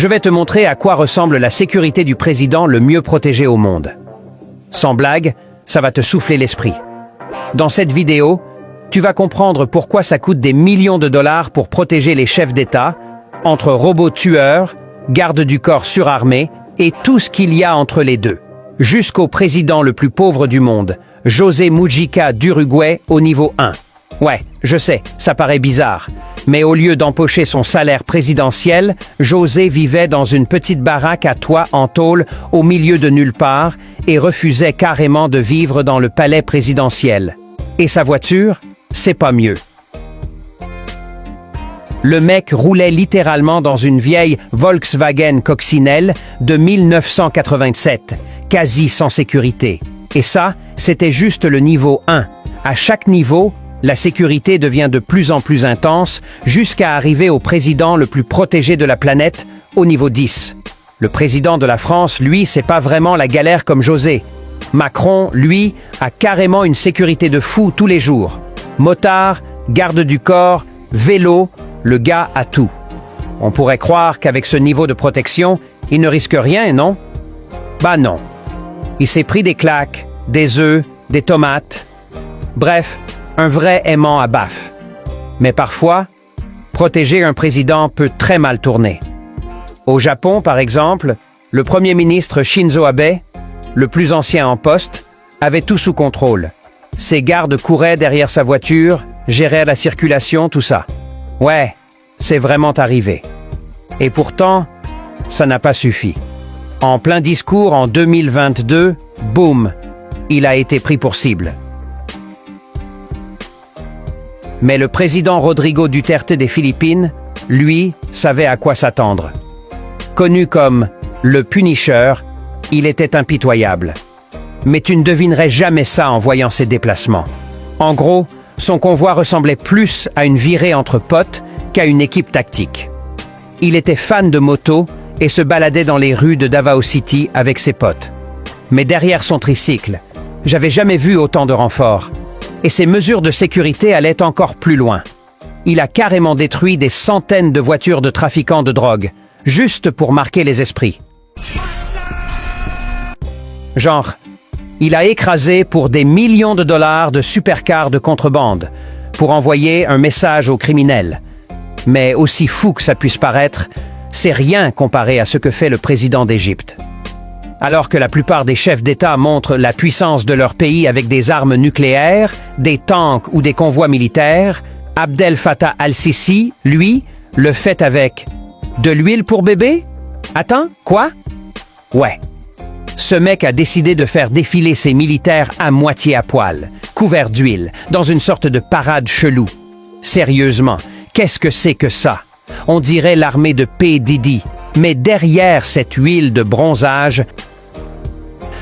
Je vais te montrer à quoi ressemble la sécurité du président le mieux protégé au monde. Sans blague, ça va te souffler l'esprit. Dans cette vidéo, tu vas comprendre pourquoi ça coûte des millions de dollars pour protéger les chefs d'État, entre robots tueurs, gardes du corps surarmés et tout ce qu'il y a entre les deux. Jusqu'au président le plus pauvre du monde, José Mujica d'Uruguay au niveau 1. Ouais, je sais, ça paraît bizarre. Mais au lieu d'empocher son salaire présidentiel, José vivait dans une petite baraque à toit en tôle au milieu de nulle part et refusait carrément de vivre dans le palais présidentiel. Et sa voiture, c'est pas mieux. Le mec roulait littéralement dans une vieille Volkswagen Coccinelle de 1987, quasi sans sécurité. Et ça, c'était juste le niveau 1. À chaque niveau, la sécurité devient de plus en plus intense jusqu'à arriver au président le plus protégé de la planète, au niveau 10. Le président de la France, lui, c'est pas vraiment la galère comme José. Macron, lui, a carrément une sécurité de fou tous les jours. Motard, garde du corps, vélo, le gars a tout. On pourrait croire qu'avec ce niveau de protection, il ne risque rien, non? Bah non. Il s'est pris des claques, des œufs, des tomates. Bref, un vrai aimant à baffe. Mais parfois, protéger un président peut très mal tourner. Au Japon, par exemple, le Premier ministre Shinzo Abe, le plus ancien en poste, avait tout sous contrôle. Ses gardes couraient derrière sa voiture, géraient la circulation, tout ça. Ouais, c'est vraiment arrivé. Et pourtant, ça n'a pas suffi. En plein discours en 2022, boum, il a été pris pour cible. Mais le président Rodrigo Duterte des Philippines, lui, savait à quoi s'attendre. Connu comme le Punisher, il était impitoyable. Mais tu ne devinerais jamais ça en voyant ses déplacements. En gros, son convoi ressemblait plus à une virée entre potes qu'à une équipe tactique. Il était fan de moto et se baladait dans les rues de Davao City avec ses potes. Mais derrière son tricycle, j'avais jamais vu autant de renforts. Et ses mesures de sécurité allaient encore plus loin. Il a carrément détruit des centaines de voitures de trafiquants de drogue, juste pour marquer les esprits. Genre, il a écrasé pour des millions de dollars de supercars de contrebande, pour envoyer un message aux criminels. Mais aussi fou que ça puisse paraître, c'est rien comparé à ce que fait le président d'Égypte. Alors que la plupart des chefs d'État montrent la puissance de leur pays avec des armes nucléaires, des tanks ou des convois militaires, Abdel Fattah al-Sisi, lui, le fait avec de l'huile pour bébé? Attends, quoi? Ouais. Ce mec a décidé de faire défiler ses militaires à moitié à poil, couverts d'huile, dans une sorte de parade chelou. Sérieusement, qu'est-ce que c'est que ça? On dirait l'armée de P. Diddy. Mais derrière cette huile de bronzage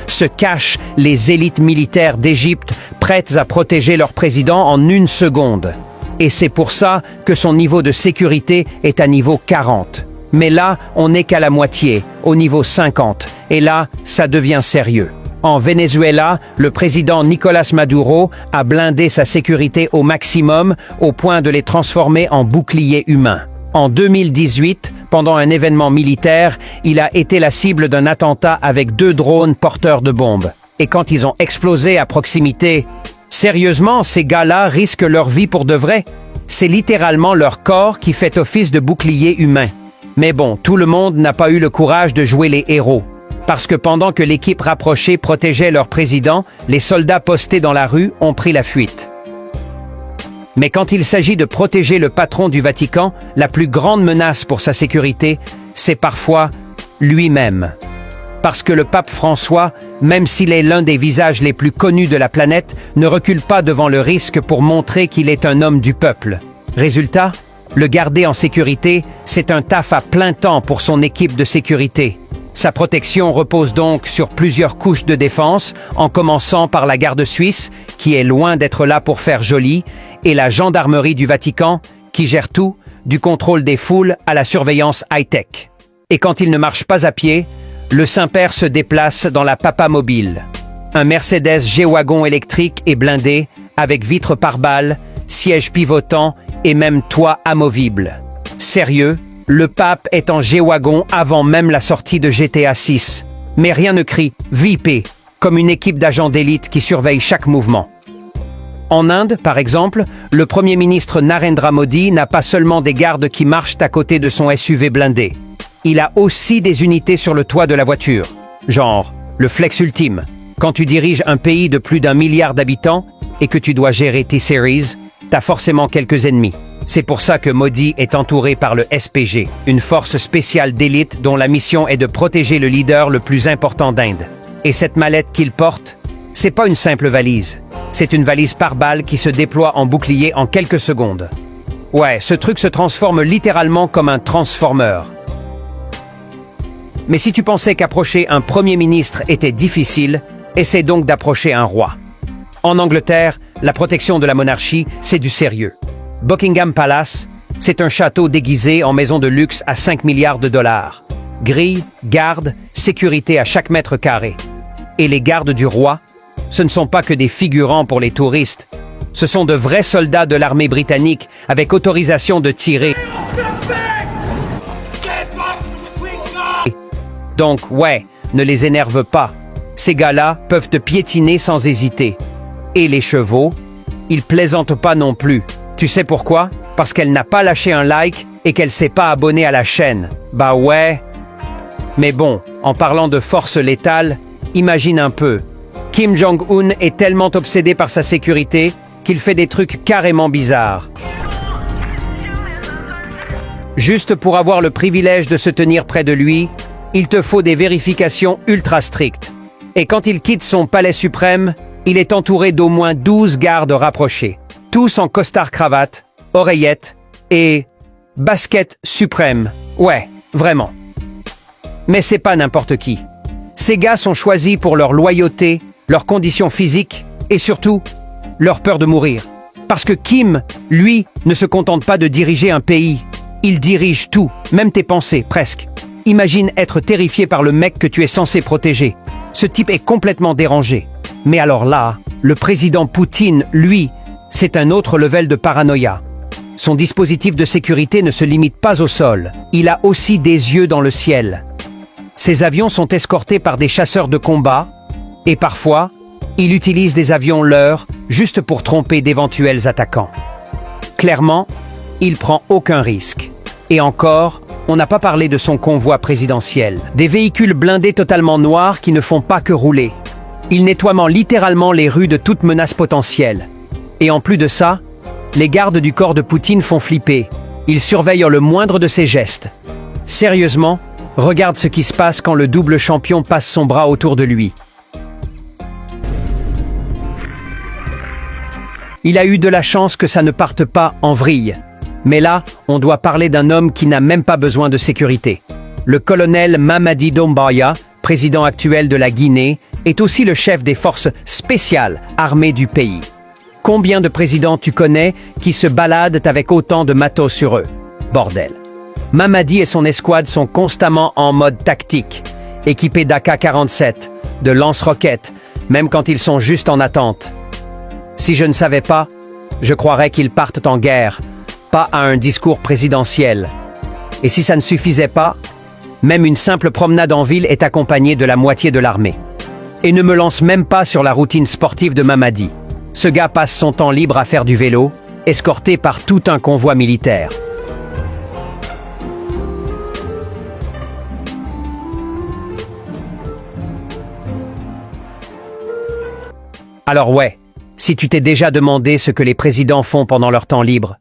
se cachent les élites militaires d'Égypte prêtes à protéger leur président en une seconde. Et c'est pour ça que son niveau de sécurité est à niveau 40. Mais là, on n'est qu'à la moitié, au niveau 50. Et là, ça devient sérieux. En Venezuela, le président Nicolás Maduro a blindé sa sécurité au maximum, au point de les transformer en boucliers humains. En 2018, pendant un événement militaire, il a été la cible d'un attentat avec 2 drones porteurs de bombes. Et quand ils ont explosé à proximité, sérieusement, ces gars-là risquent leur vie pour de vrai. C'est littéralement leur corps qui fait office de bouclier humain. Mais bon, tout le monde n'a pas eu le courage de jouer les héros. Parce que pendant que l'équipe rapprochée protégeait leur président, les soldats postés dans la rue ont pris la fuite. Mais quand il s'agit de protéger le patron du Vatican, la plus grande menace pour sa sécurité, c'est parfois lui-même. Parce que le pape François, même s'il est l'un des visages les plus connus de la planète, ne recule pas devant le risque pour montrer qu'il est un homme du peuple. Résultat, le garder en sécurité, c'est un taf à plein temps pour son équipe de sécurité. Sa protection repose donc sur plusieurs couches de défense, en commençant par la garde suisse, qui est loin d'être là pour faire joli, et la gendarmerie du Vatican, qui gère tout, du contrôle des foules à la surveillance high-tech. Et quand il ne marche pas à pied, le Saint-Père se déplace dans la Papamobile, un Mercedes G-Wagon électrique et blindé, avec vitres pare-balles, sièges pivotants et même toit amovible. Sérieux, Le pape est en G-Wagon avant même la sortie de GTA 6. Mais rien ne crie « VIP » comme une équipe d'agents d'élite qui surveille chaque mouvement. En Inde, par exemple, le Premier ministre Narendra Modi n'a pas seulement des gardes qui marchent à côté de son SUV blindé. Il a aussi des unités sur le toit de la voiture. Genre, le flex ultime. Quand tu diriges un pays de plus d'1 milliard d'habitants et que tu dois gérer T-Series, t'as forcément quelques ennemis. C'est pour ça que Modi est entouré par le SPG, une force spéciale d'élite dont la mission est de protéger le leader le plus important d'Inde. Et cette mallette qu'il porte, c'est pas une simple valise. C'est une valise pare-balles qui se déploie en bouclier en quelques secondes. Ouais, ce truc se transforme littéralement comme un transformer. Mais si tu pensais qu'approcher un premier ministre était difficile, essaie donc d'approcher un roi. En Angleterre, la protection de la monarchie, c'est du sérieux. Buckingham Palace, c'est un château déguisé en maison de luxe à 5 milliards de dollars. Grilles, gardes, sécurité à chaque mètre carré. Et les gardes du roi, ce ne sont pas que des figurants pour les touristes. Ce sont de vrais soldats de l'armée britannique avec autorisation de tirer. Donc, ouais, ne les énerve pas. Ces gars-là peuvent te piétiner sans hésiter. Et les chevaux, ils plaisantent pas non plus. Tu sais pourquoi? Parce qu'elle n'a pas lâché un like et qu'elle s'est pas abonnée à la chaîne. Bah ouais. Mais bon, en parlant de force létale, imagine un peu. Kim Jong-un est tellement obsédé par sa sécurité qu'il fait des trucs carrément bizarres. Juste pour avoir le privilège de se tenir près de lui, il te faut des vérifications ultra strictes. Et quand il quitte son palais suprême, il est entouré d'au moins 12 gardes rapprochés. Tous en costard-cravate, oreillettes et basket suprême. Ouais, vraiment. Mais c'est pas n'importe qui. Ces gars sont choisis pour leur loyauté, leurs conditions physiques et surtout, leur peur de mourir. Parce que Kim, lui, ne se contente pas de diriger un pays. Il dirige tout, même tes pensées, presque. Imagine être terrifié par le mec que tu es censé protéger. Ce type est complètement dérangé. Mais alors là, le président Poutine, lui, c'est un autre level de paranoïa. Son dispositif de sécurité ne se limite pas au sol. Il a aussi des yeux dans le ciel. Ses avions sont escortés par des chasseurs de combat et parfois, il utilise des avions leurs juste pour tromper d'éventuels attaquants. Clairement, il prend aucun risque. Et encore, on n'a pas parlé de son convoi présidentiel. Des véhicules blindés totalement noirs qui ne font pas que rouler. Il nettoie littéralement les rues de toute menace potentielle. Et en plus de ça, les gardes du corps de Poutine font flipper. Ils surveillent le moindre de ses gestes. Sérieusement, regarde ce qui se passe quand le double champion passe son bras autour de lui. Il a eu de la chance que ça ne parte pas en vrille. Mais là, on doit parler d'un homme qui n'a même pas besoin de sécurité. Le colonel Mamadi Doumbouya, président actuel de la Guinée, est aussi le chef des forces spéciales armées du pays. Combien de présidents tu connais qui se baladent avec autant de matos sur eux? Bordel. Mamadi et son escouade sont constamment en mode tactique, équipés d'AK-47, de lance-roquettes, même quand ils sont juste en attente. Si je ne savais pas, je croirais qu'ils partent en guerre, pas à un discours présidentiel. Et si ça ne suffisait pas, même une simple promenade en ville est accompagnée de la moitié de l'armée. Et ne me lance même pas sur la routine sportive de Mamadi. Ce gars passe son temps libre à faire du vélo, escorté par tout un convoi militaire. Alors ouais, si tu t'es déjà demandé ce que les présidents font pendant leur temps libre,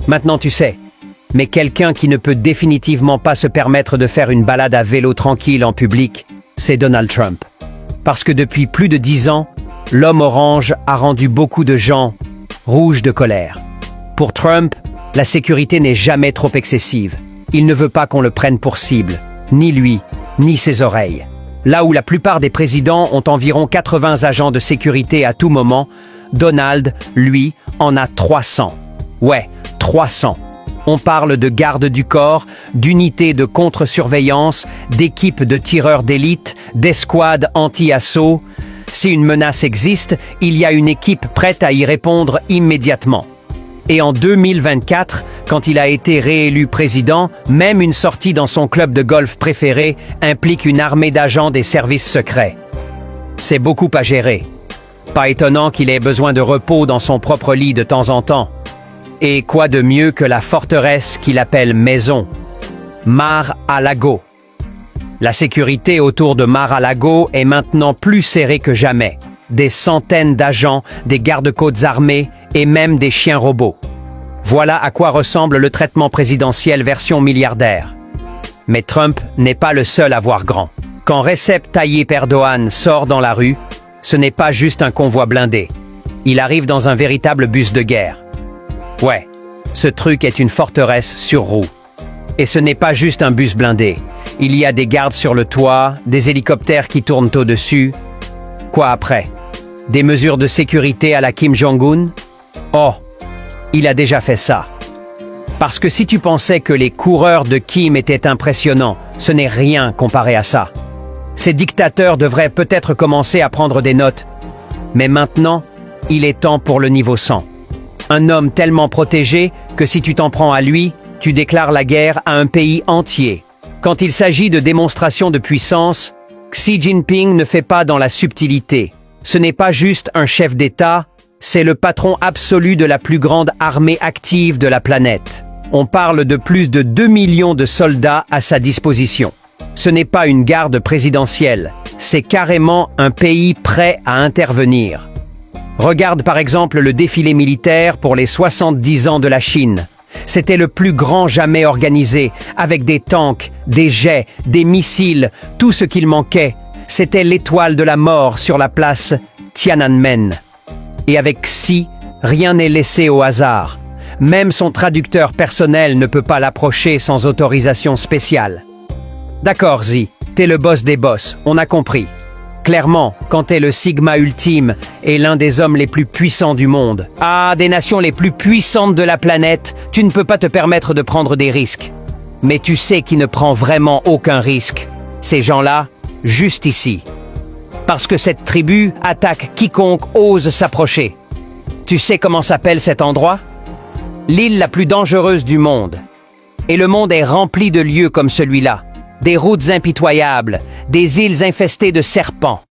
maintenant tu sais. Mais quelqu'un qui ne peut définitivement pas se permettre de faire une balade à vélo tranquille en public, c'est Donald Trump. Parce que depuis plus de 10 ans, l'homme orange a rendu beaucoup de gens rouges de colère. Pour Trump, la sécurité n'est jamais trop excessive. Il ne veut pas qu'on le prenne pour cible, ni lui, ni ses oreilles. Là où la plupart des présidents ont environ 80 agents de sécurité à tout moment, Donald, lui, en a 300. Ouais, 300. On parle de gardes du corps, d'unités de contre-surveillance, d'équipes de tireurs d'élite, d'escouades anti-assaut. Si une menace existe, il y a une équipe prête à y répondre immédiatement. Et en 2024, quand il a été réélu président, même une sortie dans son club de golf préféré implique une armée d'agents des services secrets. C'est beaucoup à gérer. Pas étonnant qu'il ait besoin de repos dans son propre lit de temps en temps. Et quoi de mieux que la forteresse qu'il appelle maison, Mar-a-Lago. La sécurité autour de Mar-a-Lago est maintenant plus serrée que jamais. Des centaines d'agents, des gardes-côtes armés et même des chiens robots. Voilà à quoi ressemble le traitement présidentiel version milliardaire. Mais Trump n'est pas le seul à voir grand. Quand Recep Tayyip Erdogan sort dans la rue, ce n'est pas juste un convoi blindé. Il arrive dans un véritable bus de guerre. Ouais, ce truc est une forteresse sur roues. Et ce n'est pas juste un bus blindé. Il y a des gardes sur le toit, des hélicoptères qui tournent au-dessus. Quoi après? Des mesures de sécurité à la Kim Jong-un? Oh, il a déjà fait ça. Parce que si tu pensais que les coureurs de Kim étaient impressionnants, ce n'est rien comparé à ça. Ces dictateurs devraient peut-être commencer à prendre des notes. Mais maintenant, il est temps pour le niveau 100. Un homme tellement protégé que si tu t'en prends à lui, tu déclares la guerre à un pays entier. Quand il s'agit de démonstration de puissance, Xi Jinping ne fait pas dans la subtilité. Ce n'est pas juste un chef d'État, c'est le patron absolu de la plus grande armée active de la planète. On parle de plus de 2 millions de soldats à sa disposition. Ce n'est pas une garde présidentielle, c'est carrément un pays prêt à intervenir. Regarde par exemple le défilé militaire pour les 70 ans de la Chine. C'était le plus grand jamais organisé, avec des tanks, des jets, des missiles, tout ce qu'il manquait. C'était l'étoile de la mort sur la place Tiananmen. Et avec Xi, rien n'est laissé au hasard. Même son traducteur personnel ne peut pas l'approcher sans autorisation spéciale. D'accord, Xi, t'es le boss des boss, on a compris. Clairement, quand t'es le Sigma ultime et l'un des hommes les plus puissants du monde, des nations les plus puissantes de la planète, tu ne peux pas te permettre de prendre des risques. Mais tu sais qui ne prend vraiment aucun risque. Ces gens-là, juste ici. Parce que cette tribu attaque quiconque ose s'approcher. Tu sais comment s'appelle cet endroit? L'île la plus dangereuse du monde. Et le monde est rempli de lieux comme celui-là. Des routes impitoyables, des îles infestées de serpents.